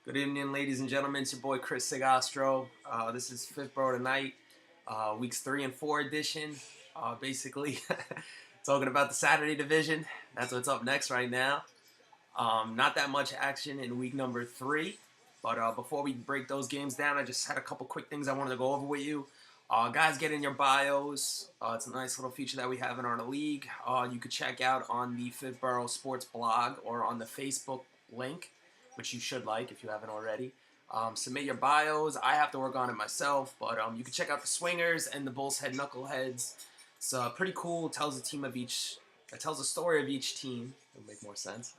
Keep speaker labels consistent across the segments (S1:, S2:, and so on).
S1: Good evening, ladies and gentlemen. It's your boy Chris CiG. This is Fifth Boro Tonight, weeks 3 and 4 edition. Basically, talking about the Saturday division. That's what's up next right now. Not that much action in week number 3, but before we break those games down, I just had a couple quick things I wanted to go over with you. Guys, get in your bios. It's a nice little feature that we have in our league. You could check out on the Fifth Boro Sports blog or on the Facebook link, which you should like if you haven't already. Submit your bios. I have to work on it myself, but you can check out the Swingers and the Bulls Head Knuckleheads. It's pretty cool. It tells it tells the story of each team. It'll make more sense.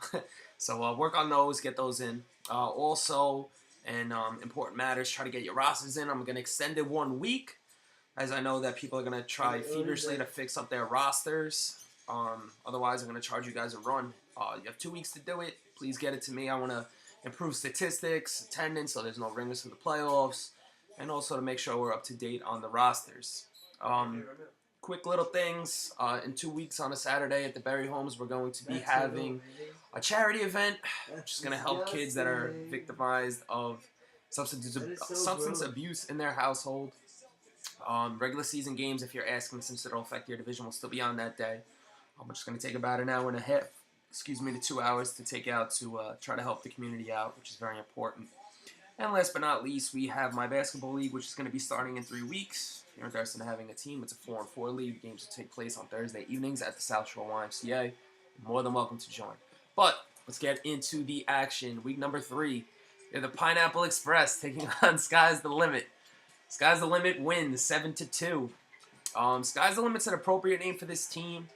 S1: So work on those, get those in. Also, and important matters, try to get your rosters in. I'm going to extend it 1 week, as I know that people are going to try feverishly to fix up their rosters. Otherwise, I'm going to charge you guys a run. You have 2 weeks to do it. Please get it to me. I want to improve statistics, attendance, so there's no ringers for the playoffs, and also to make sure we're up to date on the rosters. Quick little things. In 2 weeks on a Saturday at the Berry Homes, we're going to be having a charity event, which is going to help kids that are victimized of substance abuse in their household. Regular season games, if you're asking, since it'll affect your division, will still be on that day. I'm just going to take about an hour and a half, to 2 hours to take out to try to help the community out, which is very important. And last but not least, we have my basketball league, which is going to be starting in 3 weeks. If you're interested in having a team, it's a 4-on-4 league. Games will take place on Thursday evenings at the South Shore YMCA. You're more than welcome to join. But let's get into the action. Week number 3, we have the Pineapple Express taking on Sky's the Limit. Sky's the Limit wins 7-2. Sky's the Limit's an appropriate name for this team,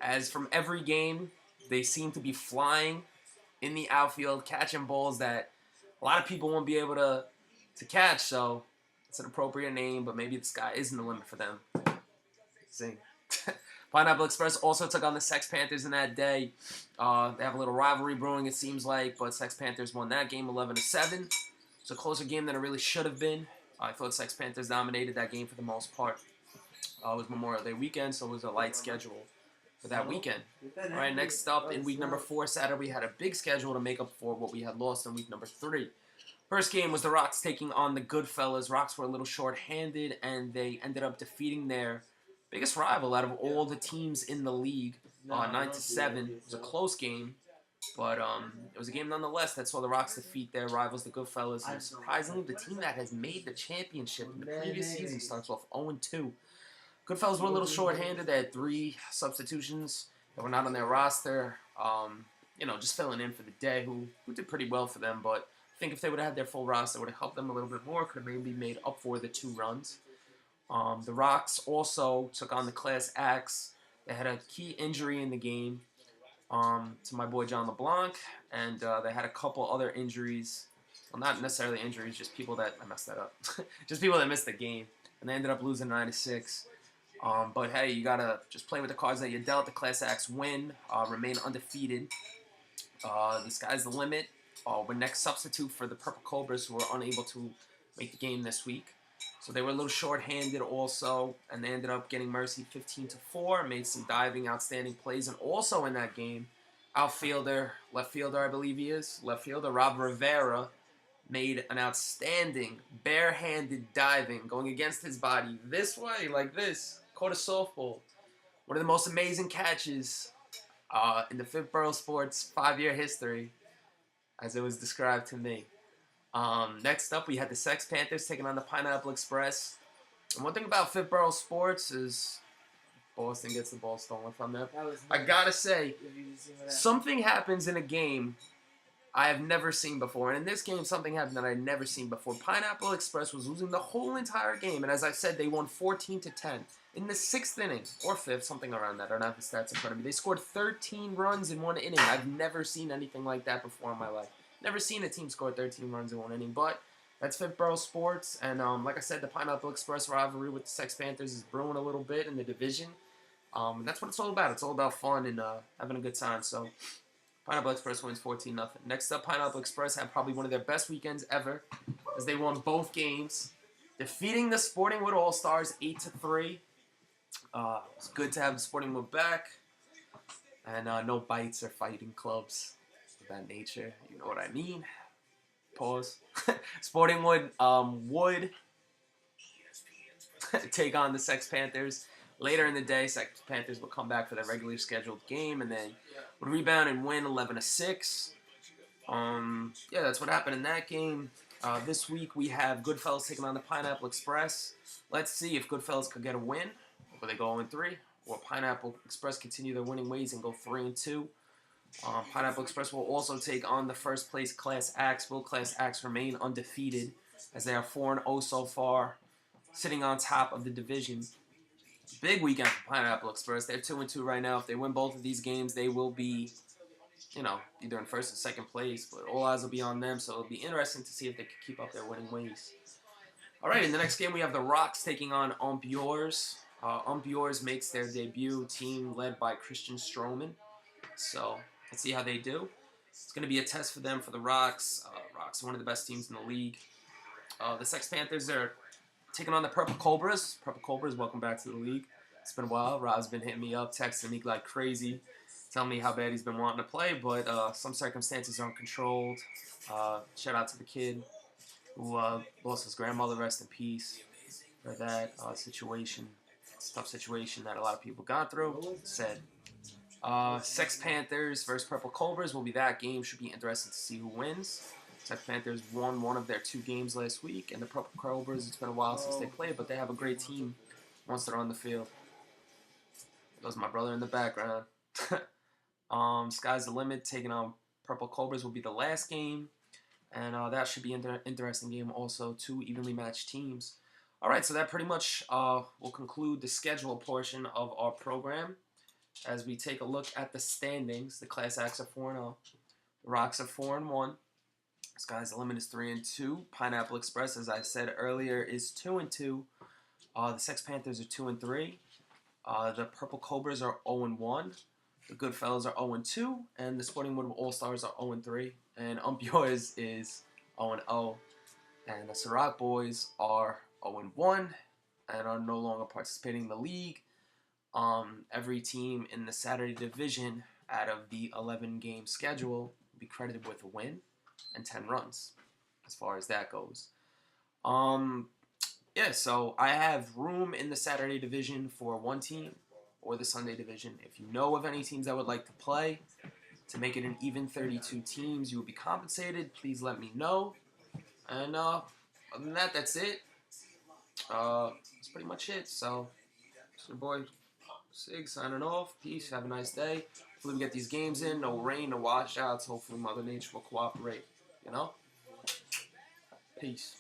S1: as from every game, they seem to be flying in the outfield, catching balls that a lot of people won't be able to catch. So it's an appropriate name, but maybe the sky isn't the limit for them. See. Pineapple Express also took on the Sex Panthers in that day. They have a little rivalry brewing, it seems like, but Sex Panthers won that game 11-7. It's a closer game than it really should have been. I thought Sex Panthers dominated that game for the most part. It was Memorial Day weekend, so it was a light schedule for that weekend. All right, next up in week number 4, Saturday, we had a big schedule to make up for what we had lost in week number 3. First game was the Rocks taking on the Goodfellas. Rocks were a little short-handed, and they ended up defeating their biggest rival out of all the teams in the league, 9-7. It was a close game, but it was a game nonetheless that saw the Rocks defeat their rivals, the Goodfellas. And surprisingly, the team that has made the championship in the previous season starts off 0-2. Goodfellas were a little short-handed. They had 3 substitutions that were not on their roster. Just filling in for the day, who did pretty well for them. But I think if they would have had their full roster, it would have helped them a little bit more. Could have maybe made up for the 2 runs. The Rocks also took on the Class Acts. They had a key injury in the game to my boy John LeBlanc, and they had a couple other injuries. Well, not necessarily injuries, just people that I messed that up. Just people that missed the game, and they ended up losing 9-6. But hey, you gotta just play with the cards that you dealt. The Class Acts win, remain undefeated. The sky's the limit. We're next substitute for the Purple Cobras, who were unable to make the game this week. So they were a little short-handed also, and they ended up getting mercy 15-4. Made some diving, outstanding plays, and also in that game, left fielder, I believe he is, Rob Rivera made an outstanding barehanded diving, going against his body this way, like this. Caught a softball. One of the most amazing catches in the Fifth Boro Sports 5-year history, as it was described to me. Next up, we had the Sex Panthers taking on the Pineapple Express. And one thing about Fifth Boro Sports is Boston gets the ball stolen from them. I gotta say, something happens in a game I have never seen before. And in this game, something happened that I had never seen before. Pineapple Express was losing the whole entire game. And as I said, they won 14-10. In the 6th inning, or 5th, something around that. I don't have the stats in front of me. They scored 13 runs in 1 inning. I've never seen anything like that before in my life. Never seen a team score 13 runs in 1 inning. But that's Fifth Boro Sports. And like I said, the Pineapple Express rivalry with the Sex Panthers is brewing a little bit in the division. And that's what it's all about. It's all about fun and having a good time. So Pineapple Express wins 14-0. Next up, Pineapple Express had probably one of their best weekends ever, as they won both games, defeating the Sporting Wood All-Stars 8-3. It's good to have the Sporting Wood back, and no bites or fighting clubs of that nature. You know what I mean. Pause. Sporting would take on the Sex Panthers. Later in the day, Sex Panthers will come back for their regularly scheduled game and then would rebound and win 11-6. Yeah, that's what happened in that game. This week we have Goodfellas taking on the Pineapple Express. Let's see if Goodfellas could get a win. Will they go 0-3? Or Pineapple Express continue their winning ways and go 3-2? Pineapple Express will also take on the first place Class Axe. Will Class Axe remain undefeated as they are 4-0 so far, sitting on top of the division. Big weekend for Pineapple Express. They're 2-2 right now. If they win both of these games, they will be, either in first or second place. But all eyes will be on them, so it'll be interesting to see if they can keep up their winning ways. All right, in the next game, we have the Rocks taking on Ump Yours. Ump Yours makes their debut, team led by Christian Stroman. So let's see how they do. It's going to be a test for them, for the Rocks. Rocks are one of the best teams in the league. The Sex Panthers are taking on the Purple Cobras. Purple Cobras, welcome back to the league. It's been a while. Rob's been hitting me up, texting me like crazy, telling me how bad he's been wanting to play, but some circumstances are uncontrolled. Shout out to the kid who lost his grandmother, rest in peace, for that situation. It's a tough situation that a lot of people got through. Said Sex Panthers versus Purple Cobras will be that game. Should be interesting to see who wins. Sex Panthers won one of their 2 games last week, and the Purple Cobras, it's been a while since they played, but they have a great team once they're on the field. There's my brother in the background. Sky's the limit. Taking on Purple Cobras will be the last game, and that should be an interesting game also. 2 evenly matched teams. All right, so that pretty much will conclude the schedule portion of our program. As we take a look at the standings, the Class Acts are 4-0. The Rocks are 4-1. Sky's the limit is 3-2. Pineapple Express, as I said earlier, is 2-2. The Sex Panthers are 2-3. The Purple Cobras are 0-1. The Goodfellas are 0-2. And the Sporting Wood All-Stars are 0-3. And Ump Yours is 0-0. And the Ciroc Boys are 0-1 and are no longer participating in the league. Every team in the Saturday division out of the 11-game schedule will be credited with a win and 10 runs as far as that goes. Yeah, so I have room in the Saturday division for 1 team or the Sunday division. If you know of any teams that would like to play to make it an even 32 teams, you will be compensated. Please let me know. And other than that, that's it. That's pretty much it. So, it's your boy CiG signing off. Peace. Have a nice day. Hopefully we get these games in. No rain, no washouts. Hopefully Mother Nature will cooperate. Peace.